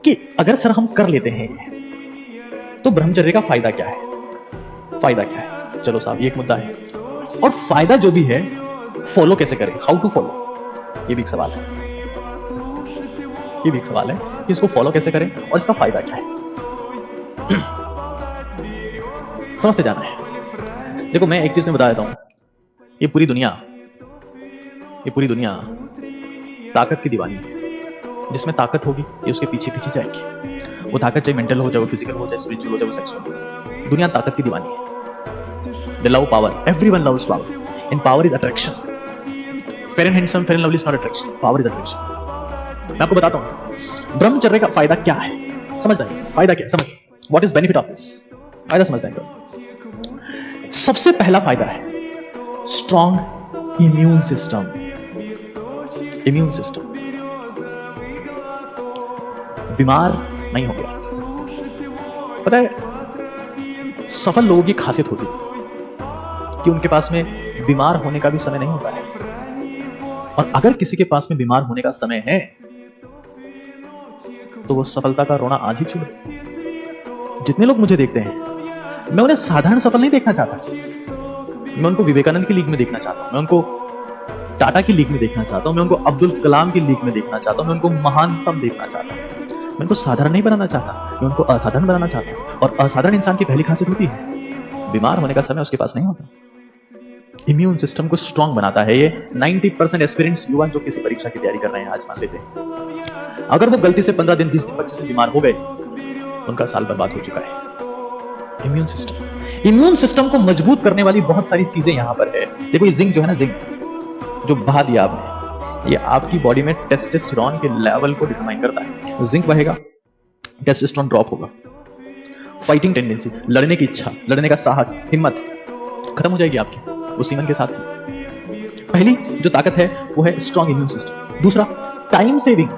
कि अगर सर हम कर लेते हैं तो ब्रह्मचर्य का फायदा क्या है? फायदा क्या है? चलो साहब, ये एक मुद्दा है। और फायदा जो भी है, फॉलो कैसे करें? हाउ टू फॉलो, ये भी एक सवाल है। ये भी एक सवाल है कि इसको फॉलो कैसे करें और इसका फायदा क्या है। समझते जाना है। देखो, मैं एक चीज में बता देता हूं, ये पूरी दुनिया ताकत की दीवानी है। जिसमें ताकत होगी ये उसके पीछे पीछे जाएगी। वो ताकत चाहे मेंटल हो, चाहे वो फिजिकल हो, चाहे स्पिरिचुअल हो, चाहे वो सेक्सुअल हो। दुनिया ताकत की दीवानी है। They love power. Everyone loves power. And power is attraction. Fair and handsome, fair and lovely is not attraction. Power is attraction. मैं आपको बताता हूं ब्रह्मचर्य का फायदा क्या है। समझ रहे हैं? फायदा क्या है? समझ। What is benefit of this? फायदा समझ रहे हैं? सबसे पहला फायदा है strong immune system. Immune system बीमार नहीं होंगे आप। पता है, सफल लोगों की खासियत होती है कि उनके पास में बीमार होने का भी समय नहीं होता है। और अगर किसी के पास में बीमार होने का समय है तो वो सफलता का रोना आज ही छोड़ दे। जितने लोग मुझे देखते हैं, मैं उन्हें साधारण सफल नहीं देखना चाहता। मैं उनको विवेकानंद की लीग में देखना चाहता हूं, मैं उनको टाटा की लीग में देखना चाहता हूं, मैं उनको अब्दुल कलाम की लीग में देखना चाहता हूं, मैं उनको महानतम देखना चाहता हूं। मैं उनको साधारण नहीं बनाना चाहता, मैं उनको असाधारण बनाना चाहता हूं। और असाधारण इंसान की पहली खासियत होती है बीमार होने का समय उसके पास नहीं होता। इम्यून सिस्टम को स्ट्रांग बनाता है ये। 90% एस्पिरेंट्स युवा जो किसी परीक्षा की तैयारी कर रहे हैं आज, मान लेते हैं, अगर वो गलती से 15 दिन 20 दिन 25 दिन बीमार हो गए, उनका साल बर्बाद हो चुका है। इम्यून सिस्टम को मजबूत करने वाली बहुत सारी चीजें यहां पर है। देखो, ये जिंक जो है ना, जिंक जो बहा दिया आपने, ये आपकी बॉडी में टेस्टोस्टेरोन के लेवल को डिटरमाइन करता है। जिंक बहेगा, टेस्टोस्टेरोन ड्रॉप होगा, फाइटिंग टेंडेंसी, लड़ने की इच्छा, लड़ने का साहस, हिम्मत खत्म हो जाएगी आपकी उस सीमन के साथ ही। पहली जो ताकत है वो है स्ट्रॉन्ग इम्यून सिस्टम। दूसरा, time saving,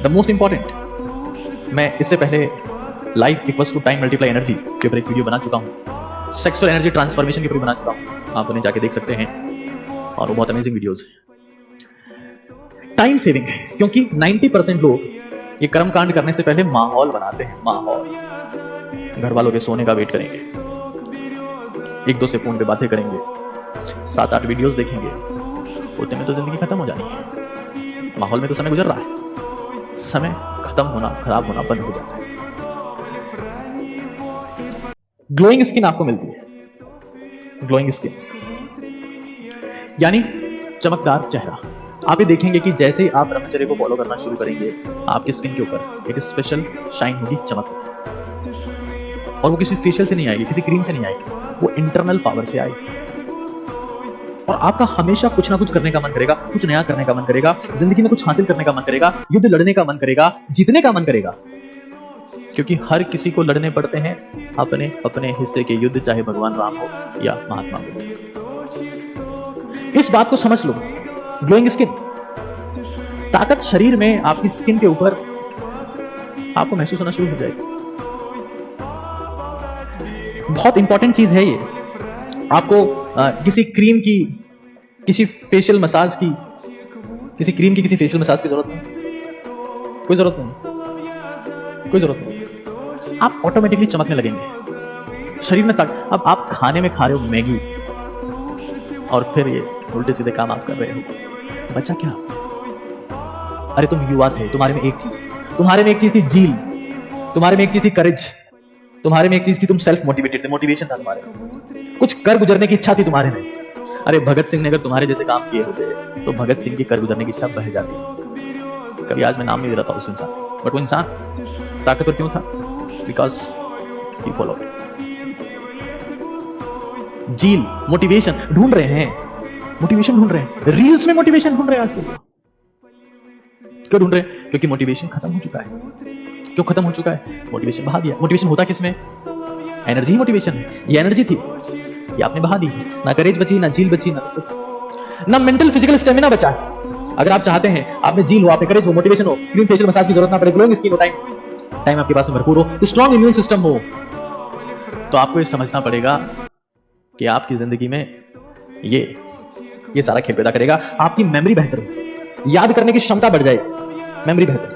the most important. मैं इससे पहले life equals to time multiply energy के ऊपर एक वीडियो बना चुका हूं। सेक्सुअल एनर्जी ट्रांसफॉर्मेशन के ऊपर बना चुका हूं, आप उन्हें जाके देख सकते हैं, और वो बहुत अमेजिंग वीडियोस है। टाइम सेविंग, क्योंकि 90% लोग ये कर्म कांड करने से पहले माहौल बनाते हैं। माहौल, घर वालों के सोने का वेट करेंगे, एक दो से फोन पे बातें करेंगे, 7-8 वीडियोस देखेंगे, उतने में तो जिंदगी खत्म हो जानी है। माहौल में तो समय गुजर रहा है, समय खत्म होना, खराब होना बंद हो जाता है। ग्लोइंग स्किन आपको मिलती है। ग्लोइंग स्किन यानी चमकदार चेहरा। आप ये देखेंगे कि जैसे ही आप ब्रह्मचर्य को फॉलो करना शुरू करेंगे, आपकी स्किन के ऊपर एक स्पेशल शाइन होगी, चमक होगी। और वो किसी फेशियल से नहीं आएगी, किसी क्रीम से नहीं आएगी, वो इंटरनल पावर से आएगी। और आपका हमेशा कुछ ना कुछ करने का मन करेगा, कुछ नया करने का मन करेगा, जिंदगी में कुछ हासिल करने का मन करेगा, युद्ध लड़ने का मन करेगा, जीतने का मन करेगा। क्योंकि हर किसी को लड़ने पड़ते हैं अपने अपने हिस्से के युद्ध, चाहे भगवान राम हो या महात्मा बुद्ध। इस बात को समझ लो। ग्लोइंग स्किन, ताकत शरीर में आपकी स्किन के ऊपर आपको महसूस होना शुरू हो जाएगी। बहुत इंपॉर्टेंट चीज है ये। आपको किसी क्रीम की, किसी फेशियल मसाज की, किसी क्रीम की, किसी फेशियल मसाज की जरूरत नहीं, कोई जरूरत नहीं, कोई जरूरत नहीं। आप ऑटोमेटिकली चमकने लगेंगे शरीर में। तक अब आप खाने में खा रहे हो मैगी, और फिर ये उल्टे सीधे काम आप कर रहे हो, बचा क्या? अरे तुम युवा थे, तुम्हारे में एक चीज थी, तुम्हारे में एक चीज थी जील, तुम्हारे में एक चीज थी करेज, तुम्हारे में एक चीज थी, तुम सेल्फ मोटिवेटेड थे, मोटिवेशन था तुम्हारे, कुछ कर गुजरने की इच्छा थी तुम्हारे में। अरे भगत सिंह ने अगर तुम्हारे जैसे काम किए होते तो भगत सिंह की कर गुजरने की इच्छा बह जाती। कभी आज मैं नाम नहीं दे रहा था उस इंसान, बट वो इंसान ताकतवर क्यों था? Because he followed. Zeal, motivation ढूंढ रहे हैं, मोटिवेशन ढूंढ रहे हैं, रील्स में मोटिवेशन ढूंढ रहे हैं आजकल। क्यों ढूंढ रहे हैं? क्योंकि मोटिवेशन खत्म हो चुका है। क्यों खत्म हो चुका है? मोटिवेशन बहा दिया। मोटिवेशन होता किसमें? एनर्जी ही मोटिवेशन है। ये एनर्जी थी, ये आपने बहा दी। ना करेज बची, ना जील बची, ना मेंटल फिजिकल स्टेमिना बचा। अगर आप चाहते हैं आप में जील हो, आप में करेज हो, मोटिवेशन हो, क्रीम फेशियल मसाज की जरूरत ना पड़े, ग्लोइंग स्किन हो, टाइम आपके पास में भरपूर हो, तो स्ट्रॉन्ग इम्यून सिस्टम हो, तो आपको ये समझना पड़ेगा कि आपकी जिंदगी में ये सारा खेल पैदा करेगा। आपकी मेमोरी बेहतर होगी, याद करने की क्षमता बढ़ जाएगी, मेमोरी बेहतर।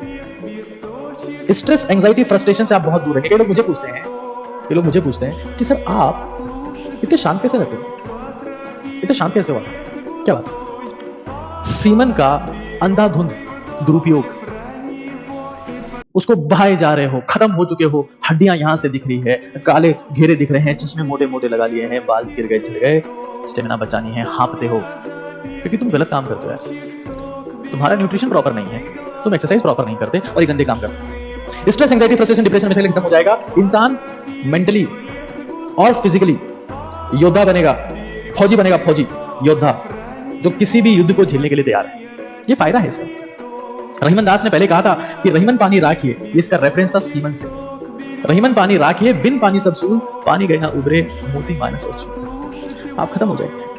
स्ट्रेस, एंजाइटी, फ्रस्ट्रेशन से आप बहुत दूर रहेंगे। कई लोग मुझे पूछते हैं कि सर आप इतने शांत कैसे रहते हो, इतने शांत कैसे हो, क्या बात है? सीमन का अंधाधुंध दुरुपयोग, उसको बहाए जा रहे हो, खत्म हो चुके हो, हड्डियां यहां से दिख रही है, काले घेरे दिख रहे हैं, चश्मे मोटे मोटे लगा लिए हैं, बाल गिर गए, चले गए, स्टेमिना बचानी है, हाँपते हो क्योंकि तुम गलत काम करते हो यार। तुम्हारा न्यूट्रिशन प्रॉपर नहीं है, तुम एक्सरसाइज प्रॉपर नहीं करते और ये गंदे काम करते हो। स्ट्रेस, एंजाइटी, फ्रस्ट्रेशन, डिप्रेशन में से खत्म हो जाएगा, इंसान मेंटली और फिजिकली योद्धा बनेगा, फौजी बनेगा, फौजी योद्धा जो किसी भी युद्ध को झेलने के लिए तैयार है। ये फायदा है इसका। रहीमन दास ने पहले कहा था कि रहीमन पानी राखिए, ये इसका रेफरेंस था सीमन से। रहीमन पानी राखिए, बिन पानी सब सून, पानी गए ना उबरे, मोती मानस और सून। आप खत्म हो जाएंगे।